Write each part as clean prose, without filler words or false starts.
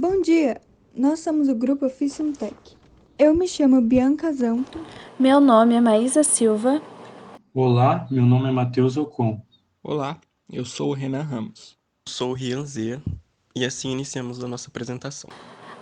Bom dia! Nós somos o grupo Officium Tech. Eu me chamo Bianca Zanto. Meu nome é Maísa Silva. Olá, meu nome é Matheus Ocon. Olá, eu sou o Renan Ramos. Sou o Rian Zea e assim iniciamos a nossa apresentação.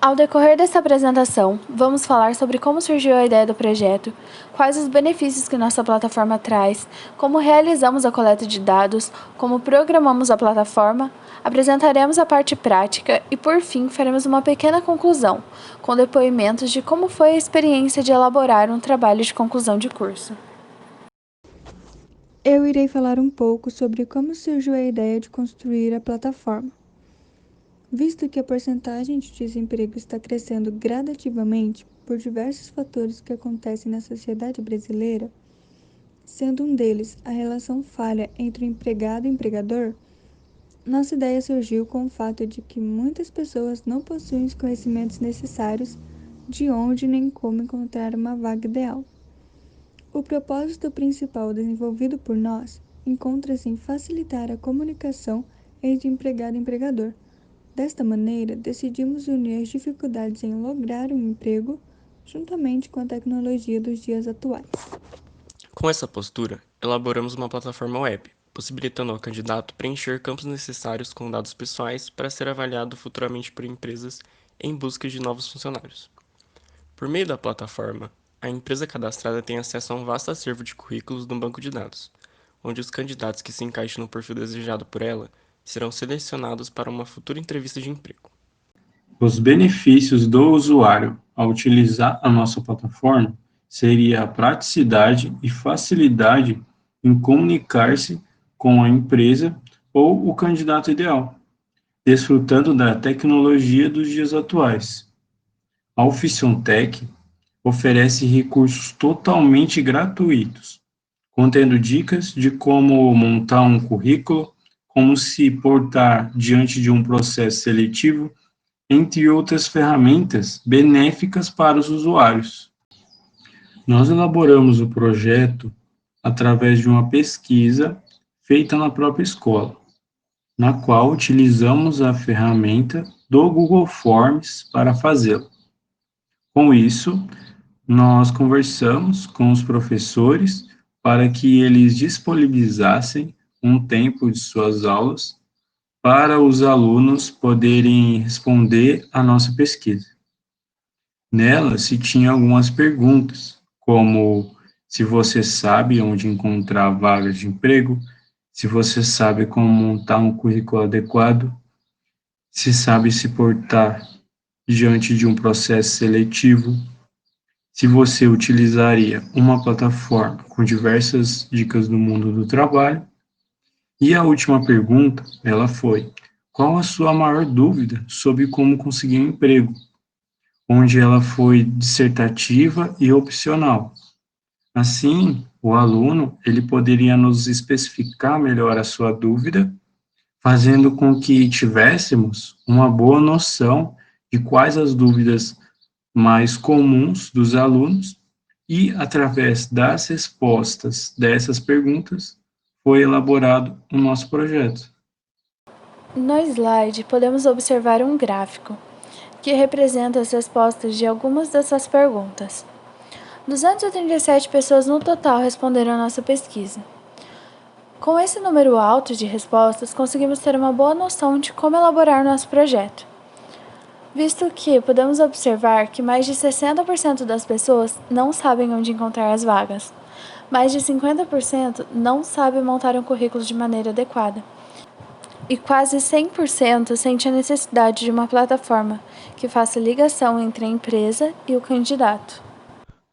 Ao decorrer dessa apresentação, vamos falar sobre como surgiu a ideia do projeto, quais os benefícios que nossa plataforma traz, como realizamos a coleta de dados, como programamos a plataforma, apresentaremos a parte prática e, por fim, faremos uma pequena conclusão, com depoimentos de como foi a experiência de elaborar um trabalho de conclusão de curso. Eu irei falar um pouco sobre como surgiu a ideia de construir a plataforma. Visto que a porcentagem de desemprego está crescendo gradativamente por diversos fatores que acontecem na sociedade brasileira, sendo um deles a relação falha entre o empregado e o empregador, nossa ideia surgiu com o fato de que muitas pessoas não possuem os conhecimentos necessários de onde nem como encontrar uma vaga ideal. O propósito principal desenvolvido por nós encontra-se em facilitar a comunicação entre empregado e empregador. Desta maneira, decidimos unir as dificuldades em lograr um emprego juntamente com a tecnologia dos dias atuais. Com essa postura, elaboramos uma plataforma web, possibilitando ao candidato preencher campos necessários com dados pessoais para ser avaliado futuramente por empresas em busca de novos funcionários. Por meio da plataforma, a empresa cadastrada tem acesso a um vasto acervo de currículos no banco de dados, onde os candidatos que se encaixem no perfil desejado por ela serão selecionados para uma futura entrevista de emprego. Os benefícios do usuário ao utilizar a nossa plataforma seria a praticidade e facilidade em comunicar-se com a empresa ou o candidato ideal, desfrutando da tecnologia dos dias atuais. A Officium Tech oferece recursos totalmente gratuitos, contendo dicas de como montar um currículo, como se portar diante de um processo seletivo, entre outras ferramentas benéficas para os usuários. Nós elaboramos o projeto através de uma pesquisa feita na própria escola, na qual utilizamos a ferramenta do Google Forms para fazê-lo. Com isso, nós conversamos com os professores para que eles disponibilizassem um tempo de suas aulas para os alunos poderem responder à nossa pesquisa. Nela se tinha algumas perguntas, como se você sabe onde encontrar vagas de emprego, se você sabe como montar um currículo adequado, se sabe se portar diante de um processo seletivo, se você utilizaria uma plataforma com diversas dicas do mundo do trabalho. E a última pergunta, ela foi: qual a sua maior dúvida sobre como conseguir um emprego? Onde ela foi dissertativa e opcional. Assim, o aluno, ele poderia nos especificar melhor a sua dúvida, fazendo com que tivéssemos uma boa noção de quais as dúvidas mais comuns dos alunos e, através das respostas dessas perguntas, foi elaborado o nosso projeto. No slide, podemos observar um gráfico que representa as respostas de algumas dessas perguntas. 237 pessoas no total responderam a nossa pesquisa. Com esse número alto de respostas, conseguimos ter uma boa noção de como elaborar nosso projeto, visto que podemos observar que mais de 60% das pessoas não sabem onde encontrar as vagas, mais de 50% não sabem montar um currículo de maneira adequada, e quase 100% sente a necessidade de uma plataforma que faça ligação entre a empresa e o candidato.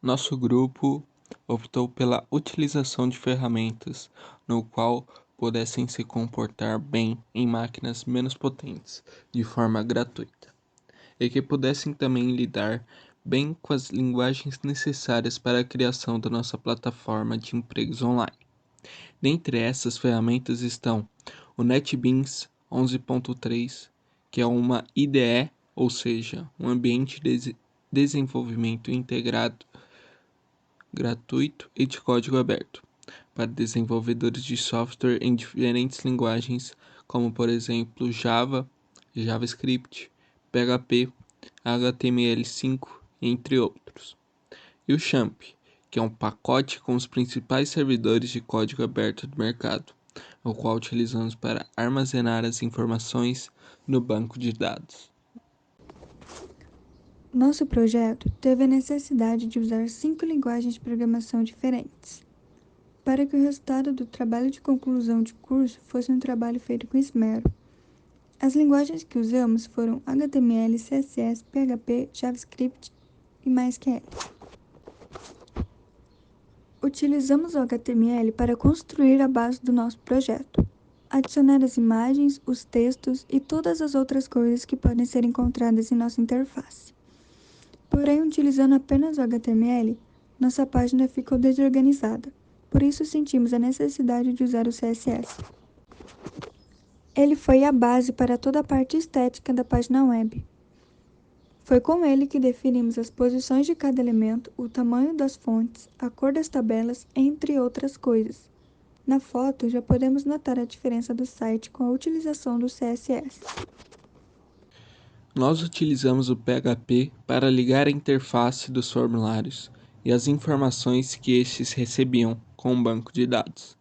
Nosso grupo optou pela utilização de ferramentas no qual pudessem se comportar bem em máquinas menos potentes, de forma gratuita, e que pudessem também lidar bem com as linguagens necessárias para a criação da nossa plataforma de empregos online. Dentre essas ferramentas estão o NetBeans 11.3, que é uma IDE, ou seja, um ambiente de desenvolvimento integrado, gratuito e de código aberto, para desenvolvedores de software em diferentes linguagens, como por exemplo Java, JavaScript, PHP, HTML5, entre outros. E o XAMPP, que é um pacote com os principais servidores de código aberto do mercado, o qual utilizamos para armazenar as informações no banco de dados. Nosso projeto teve a necessidade de usar 5 linguagens de programação diferentes, para que o resultado do trabalho de conclusão de curso fosse um trabalho feito com esmero. As linguagens que usamos foram HTML, CSS, PHP, JavaScript e MySQL. Utilizamos o HTML para construir a base do nosso projeto, adicionar as imagens, os textos e todas as outras coisas que podem ser encontradas em nossa interface. Porém, utilizando apenas o HTML, nossa página ficou desorganizada, por isso sentimos a necessidade de usar o CSS. Ele foi a base para toda a parte estética da página web. Foi com ele que definimos as posições de cada elemento, o tamanho das fontes, a cor das tabelas, entre outras coisas. Na foto, já podemos notar a diferença do site com a utilização do CSS. Nós utilizamos o PHP para ligar a interface dos formulários e as informações que estes recebiam com o banco de dados.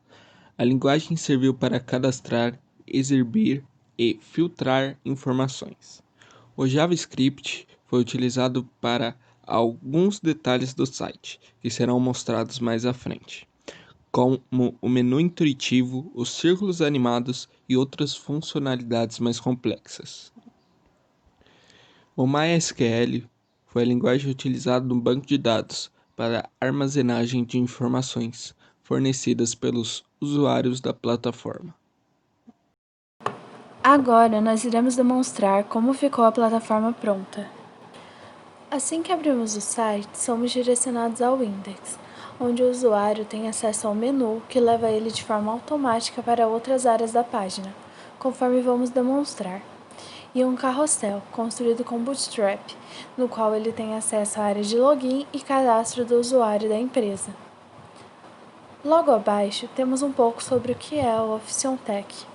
A linguagem serviu para cadastrar, exibir e filtrar informações. O JavaScript foi utilizado para alguns detalhes do site, que serão mostrados mais à frente, como o menu intuitivo, os círculos animados e outras funcionalidades mais complexas. O MySQL foi a linguagem utilizada no banco de dados para armazenagem de informações fornecidas pelos usuários da plataforma. Agora nós iremos demonstrar como ficou a plataforma pronta. Assim que abrimos o site, somos direcionados ao index, onde o usuário tem acesso ao menu que leva ele de forma automática para outras áreas da página, conforme vamos demonstrar, e um carrossel construído com Bootstrap, no qual ele tem acesso à área de login e cadastro do usuário da empresa. Logo abaixo, temos um pouco sobre o que é o OfficionTech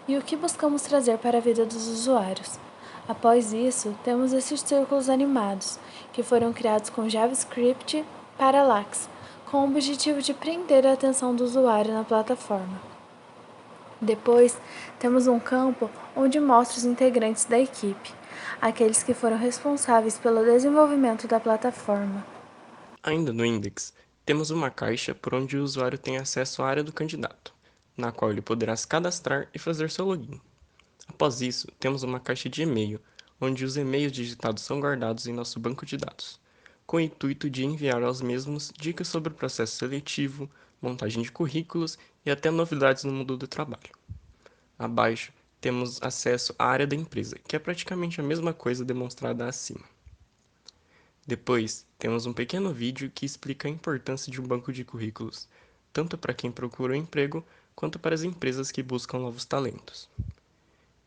e o que buscamos trazer para a vida dos usuários. Após isso, temos esses círculos animados, que foram criados com JavaScript Parallax, com o objetivo de prender a atenção do usuário na plataforma. Depois, temos um campo onde mostra os integrantes da equipe, aqueles que foram responsáveis pelo desenvolvimento da plataforma. Ainda no index, temos uma caixa por onde o usuário tem acesso à área do candidato, na qual ele poderá se cadastrar e fazer seu login. Após isso, temos uma caixa de e-mail, onde os e-mails digitados são guardados em nosso banco de dados, com o intuito de enviar aos mesmos dicas sobre o processo seletivo, montagem de currículos e até novidades no mundo do trabalho. Abaixo, temos acesso à área da empresa, que é praticamente a mesma coisa demonstrada acima. Depois, temos um pequeno vídeo que explica a importância de um banco de currículos, tanto para quem procura um emprego, quanto para as empresas que buscam novos talentos.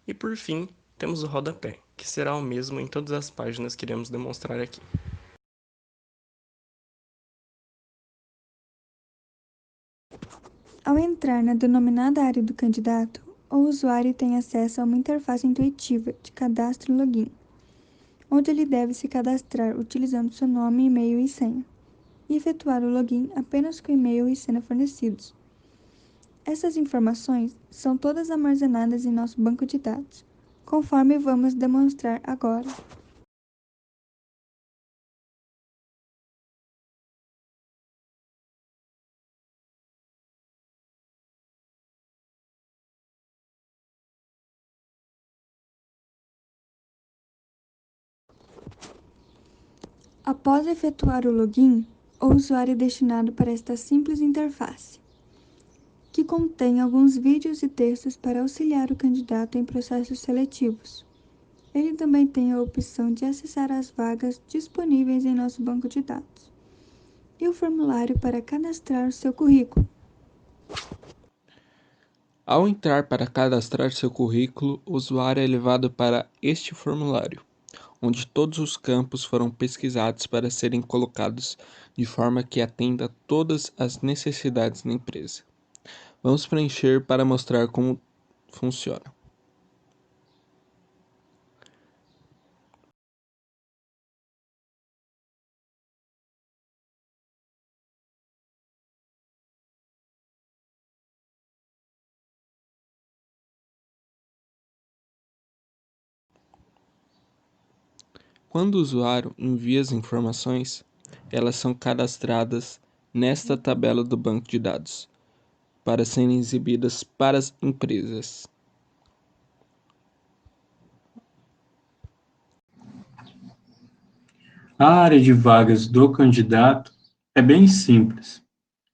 E por fim, temos o rodapé, que será o mesmo em todas as páginas que iremos demonstrar aqui. Ao entrar na denominada área do candidato, o usuário tem acesso a uma interface intuitiva de cadastro e login, onde ele deve se cadastrar utilizando seu nome, e-mail e senha, e efetuar o login apenas com e-mail e senha fornecidos. Essas informações são todas armazenadas em nosso banco de dados, conforme vamos demonstrar agora. Após efetuar o login, o usuário é destinado para esta simples interface, que contém alguns vídeos e textos para auxiliar o candidato em processos seletivos. Ele também tem a opção de acessar as vagas disponíveis em nosso banco de dados e o formulário para cadastrar o seu currículo. Ao entrar para cadastrar seu currículo, o usuário é levado para este formulário, onde todos os campos foram pesquisados para serem colocados de forma que atenda a todas as necessidades da empresa. Vamos preencher para mostrar como funciona. Quando o usuário envia as informações, elas são cadastradas nesta tabela do banco de dados, para serem exibidas para as empresas. A área de vagas do candidato é bem simples.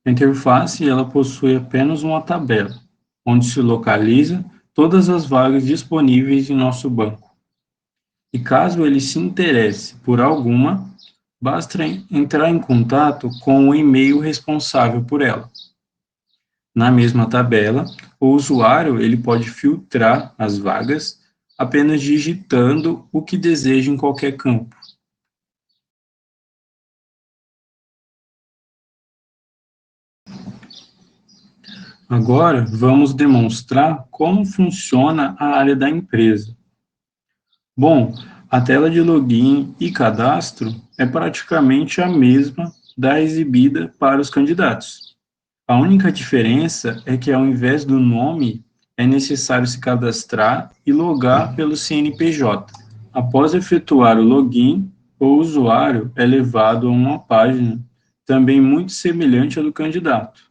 A interface ela possui apenas uma tabela, onde se localiza todas as vagas disponíveis em nosso banco. E caso ele se interesse por alguma, basta entrar em contato com o e-mail responsável por ela. Na mesma tabela, o usuário ele pode filtrar as vagas apenas digitando o que deseja em qualquer campo. Agora, vamos demonstrar como funciona a área da empresa. Bom, a tela de login e cadastro é praticamente a mesma da exibida para os candidatos. A única diferença é que, ao invés do nome, é necessário se cadastrar e logar pelo CNPJ. Após efetuar o login, o usuário é levado a uma página também muito semelhante à do candidato.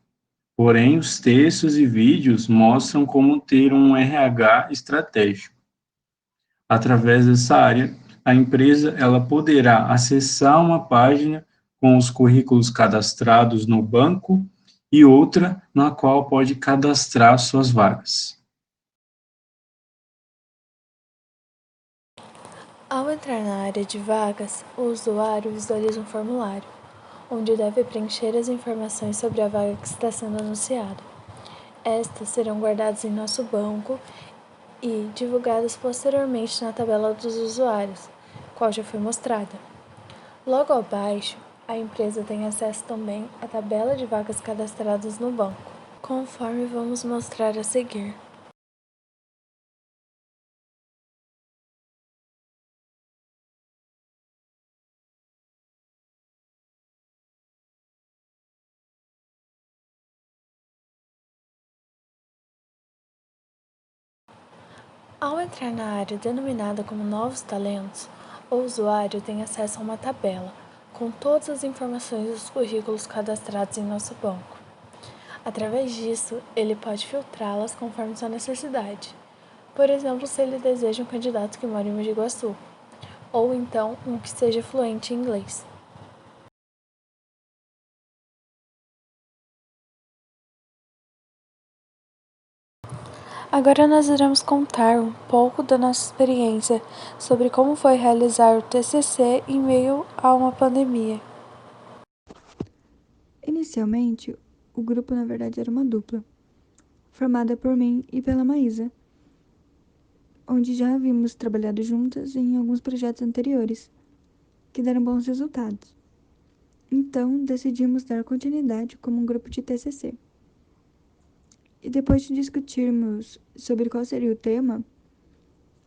Porém, os textos e vídeos mostram como ter um RH estratégico. Através dessa área, a empresa ela poderá acessar uma página com os currículos cadastrados no banco e outra na qual pode cadastrar suas vagas. Ao entrar na área de vagas, o usuário visualiza um formulário, onde deve preencher as informações sobre a vaga que está sendo anunciada. Estas serão guardadas em nosso banco e divulgadas posteriormente na tabela dos usuários, qual já foi mostrada. Logo abaixo, a empresa tem acesso também à tabela de vagas cadastradas no banco, conforme vamos mostrar a seguir. Ao entrar na área denominada como Novos Talentos, o usuário tem acesso a uma tabela com todas as informações dos currículos cadastrados em nosso banco. Através disso, ele pode filtrá-las conforme sua necessidade. Por exemplo, se ele deseja um candidato que mora em Mogi Guaçu, ou então um que seja fluente em inglês. Agora nós iremos contar um pouco da nossa experiência sobre como foi realizar o TCC em meio a uma pandemia. Inicialmente, o grupo na verdade era uma dupla, formada por mim e pela Maísa, onde já havíamos trabalhado juntas em alguns projetos anteriores, que deram bons resultados. Então, decidimos dar continuidade como um grupo de TCC. E depois de discutirmos sobre qual seria o tema,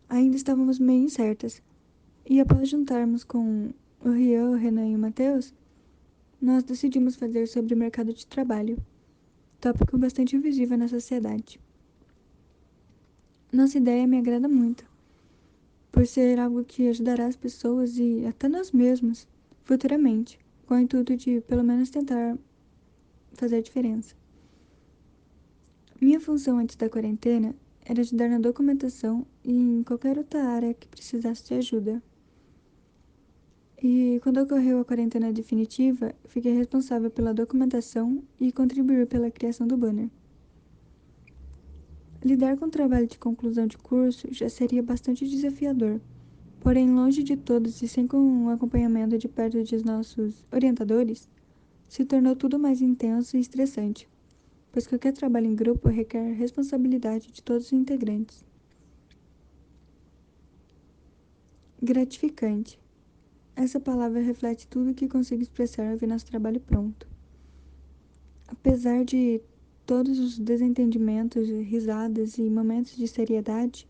ainda estávamos meio incertas. E após juntarmos com o Rian, o Renan e o Matheus, nós decidimos fazer sobre o mercado de trabalho, tópico bastante invisível na sociedade. Nossa ideia me agrada muito, por ser algo que ajudará as pessoas e até nós mesmos, futuramente, com o intuito de pelo menos tentar fazer a diferença. Minha função antes da quarentena era ajudar na documentação e em qualquer outra área que precisasse de ajuda. E quando ocorreu a quarentena definitiva, fiquei responsável pela documentação e contribuir pela criação do banner. Lidar com o trabalho de conclusão de curso já seria bastante desafiador, porém longe de todos e sem com o acompanhamento de perto de nossos orientadores, se tornou tudo mais intenso e estressante, pois qualquer trabalho em grupo requer responsabilidade de todos os integrantes. Gratificante. Essa palavra reflete tudo o que consigo expressar ao ver nosso trabalho pronto. Apesar de todos os desentendimentos, risadas e momentos de seriedade,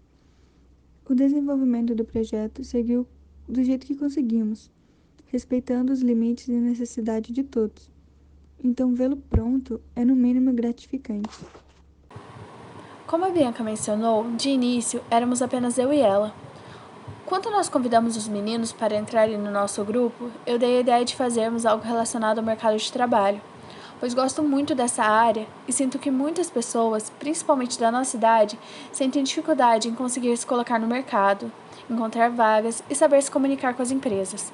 o desenvolvimento do projeto seguiu do jeito que conseguimos, respeitando os limites e necessidade de todos. Então, vê-lo pronto é no mínimo gratificante. Como a Bianca mencionou, de início éramos apenas eu e ela. Quando nós convidamos os meninos para entrarem no nosso grupo, eu dei a ideia de fazermos algo relacionado ao mercado de trabalho, pois gosto muito dessa área e sinto que muitas pessoas, principalmente da nossa idade, sentem dificuldade em conseguir se colocar no mercado, encontrar vagas e saber se comunicar com as empresas.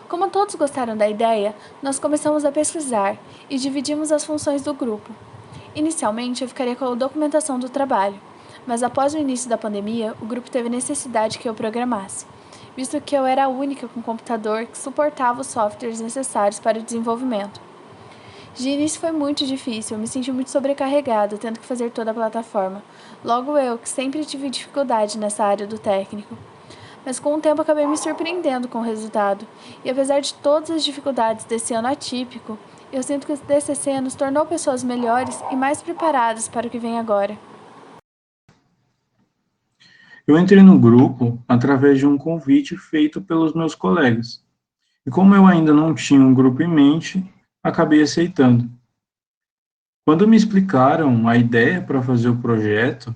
Como todos gostaram da ideia, nós começamos a pesquisar e dividimos as funções do grupo. Inicialmente, eu ficaria com a documentação do trabalho, mas após o início da pandemia, o grupo teve necessidade que eu programasse, visto que eu era a única com computador que suportava os softwares necessários para o desenvolvimento. De início foi muito difícil, eu me senti muito sobrecarregada, tendo que fazer toda a plataforma. Logo eu, que sempre tive dificuldade nessa área do técnico. Mas com o tempo acabei me surpreendendo com o resultado. E apesar de todas as dificuldades desse ano atípico, eu sinto que o DCC nos tornou pessoas melhores e mais preparadas para o que vem agora. Eu entrei no grupo através de um convite feito pelos meus colegas. E como eu ainda não tinha um grupo em mente, acabei aceitando. Quando me explicaram a ideia para fazer o projeto,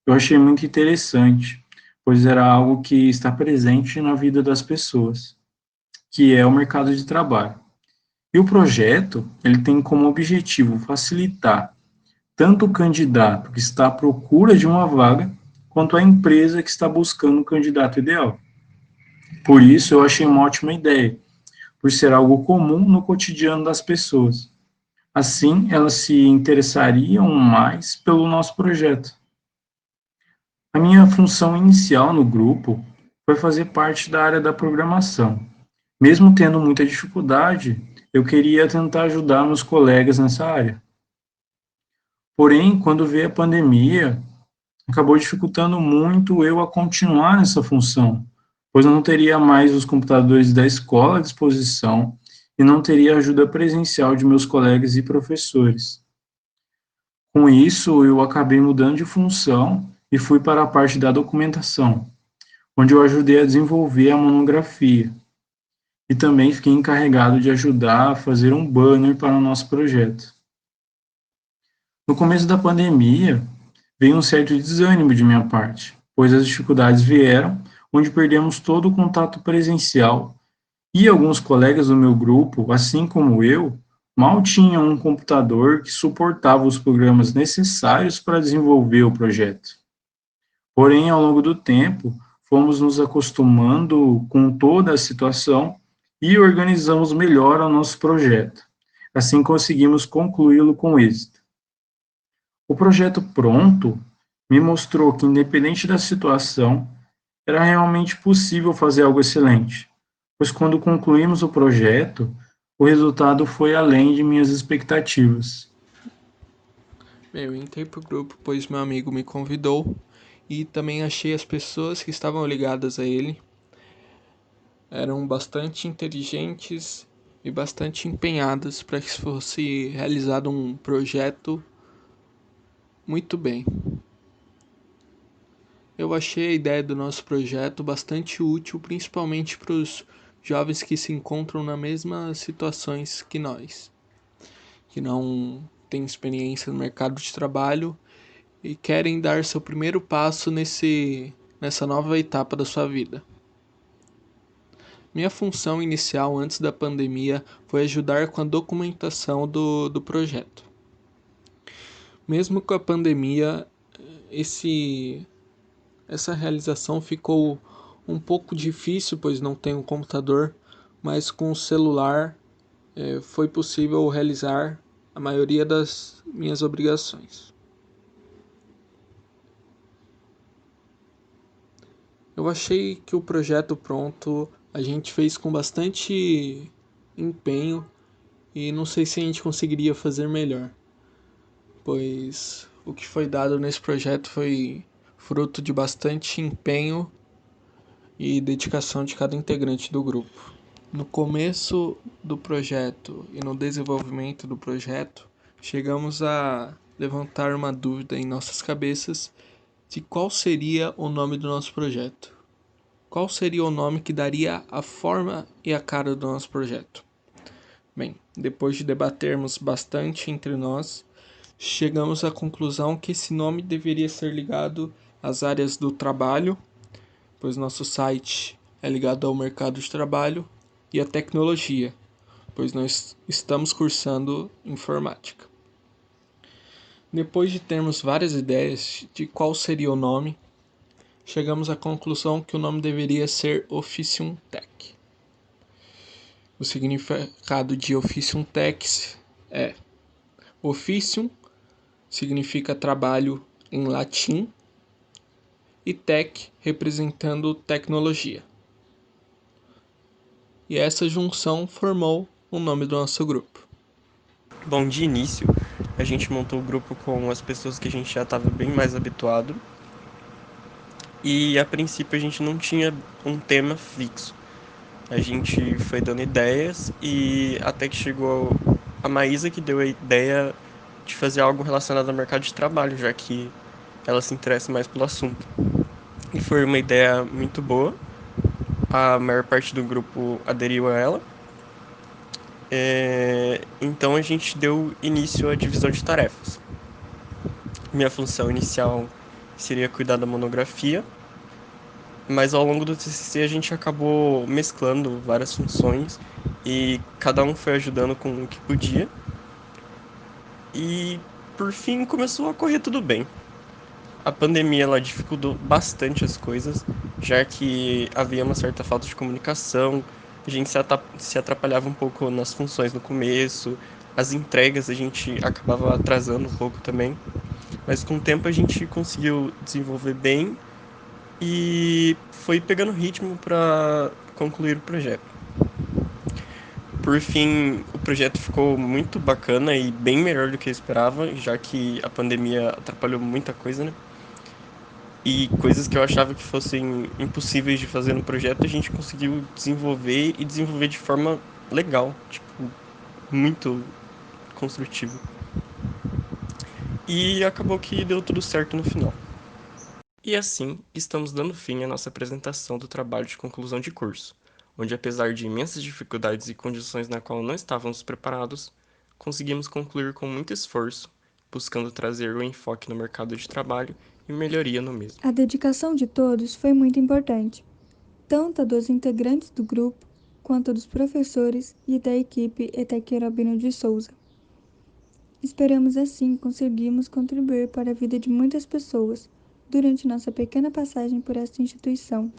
eu achei muito interessante, pois era algo que está presente na vida das pessoas, que é o mercado de trabalho. E o projeto, ele tem como objetivo facilitar tanto o candidato que está à procura de uma vaga, quanto a empresa que está buscando um candidato ideal. Por isso, eu achei uma ótima ideia, por ser algo comum no cotidiano das pessoas. Assim, elas se interessariam mais pelo nosso projeto. A minha função inicial no grupo foi fazer parte da área da programação. Mesmo tendo muita dificuldade, eu queria tentar ajudar meus colegas nessa área. Porém, quando veio a pandemia, acabou dificultando muito eu a continuar nessa função, pois eu não teria mais os computadores da escola à disposição e não teria ajuda presencial de meus colegas e professores. Com isso, eu acabei mudando de função e fui para a parte da documentação, onde eu ajudei a desenvolver a monografia. E também fiquei encarregado de ajudar a fazer um banner para o nosso projeto. No começo da pandemia, veio um certo desânimo de minha parte, pois as dificuldades vieram, onde perdemos todo o contato presencial, e alguns colegas do meu grupo, assim como eu, mal tinham um computador que suportava os programas necessários para desenvolver o projeto. Porém, ao longo do tempo, fomos nos acostumando com toda a situação e organizamos melhor o nosso projeto. Assim conseguimos concluí-lo com êxito. O projeto pronto me mostrou que, independente da situação, era realmente possível fazer algo excelente, pois quando concluímos o projeto, o resultado foi além de minhas expectativas. Bem, eu entrei pro grupo pois meu amigo me convidou e também achei as pessoas que estavam ligadas a ele eram bastante inteligentes e bastante empenhadas para que fosse realizado um projeto muito bem. Eu achei a ideia do nosso projeto bastante útil, principalmente para os jovens que se encontram nas mesmas situações que nós, que não têm experiência no mercado de trabalho e querem dar seu primeiro passo nessa nova etapa da sua vida. Minha função inicial antes da pandemia foi ajudar com a documentação do projeto. Mesmo com a pandemia, essa realização ficou um pouco difícil, pois não tenho um computador, mas com o celular foi possível realizar a maioria das minhas obrigações. Eu achei que o projeto pronto a gente fez com bastante empenho e não sei se a gente conseguiria fazer melhor, pois o que foi dado nesse projeto foi fruto de bastante empenho e dedicação de cada integrante do grupo. No começo do projeto e no desenvolvimento do projeto, chegamos a levantar uma dúvida em nossas cabeças de qual seria o nome do nosso projeto. Qual seria o nome que daria a forma e a cara do nosso projeto? Bem, depois de debatermos bastante entre nós, chegamos à conclusão que esse nome deveria ser ligado às áreas do trabalho pois nosso site é ligado ao mercado de trabalho, e à tecnologia, pois nós estamos cursando informática. Depois de termos várias ideias de qual seria o nome, chegamos à conclusão que o nome deveria ser Officium Tech. O significado de Officium Tech é: Officium significa trabalho em latim e tech representando tecnologia. E essa junção formou o nome do nosso grupo. Bom, de início, a gente montou o grupo com as pessoas que a gente já estava bem mais habituado. E a princípio a gente não tinha um tema fixo. A gente foi dando ideias e até que chegou a Maísa, que deu a ideia de fazer algo relacionado ao mercado de trabalho, já que ela se interessa mais pelo assunto. E foi uma ideia muito boa. A maior parte do grupo aderiu a ela. Então a gente deu início à divisão de tarefas. Minha função inicial seria cuidar da monografia, mas ao longo do TCC a gente acabou mesclando várias funções e cada um foi ajudando com o que podia. E por fim começou a correr tudo bem. A pandemia ela dificultou bastante as coisas, já que havia uma certa falta de comunicação, a gente se atrapalhava um pouco nas funções no começo, as entregas a gente acabava atrasando um pouco também, mas com o tempo a gente conseguiu desenvolver bem e foi pegando ritmo para concluir o projeto. Por fim, o projeto ficou muito bacana e bem melhor do que eu esperava, já que a pandemia atrapalhou muita coisa, né? E coisas que eu achava que fossem impossíveis de fazer no projeto, a gente conseguiu desenvolver e desenvolver de forma legal, tipo, muito construtivo. E acabou que deu tudo certo no final. E assim, estamos dando fim à nossa apresentação do trabalho de conclusão de curso, onde apesar de imensas dificuldades e condições na qual não estávamos preparados, conseguimos concluir com muito esforço, buscando trazer o enfoque no mercado de trabalho e melhoria no mesmo. A dedicação de todos foi muito importante, tanto a dos integrantes do grupo, quanto a dos professores e da equipe ETEC Robino de Souza. Esperamos assim conseguirmos contribuir para a vida de muitas pessoas durante nossa pequena passagem por esta instituição.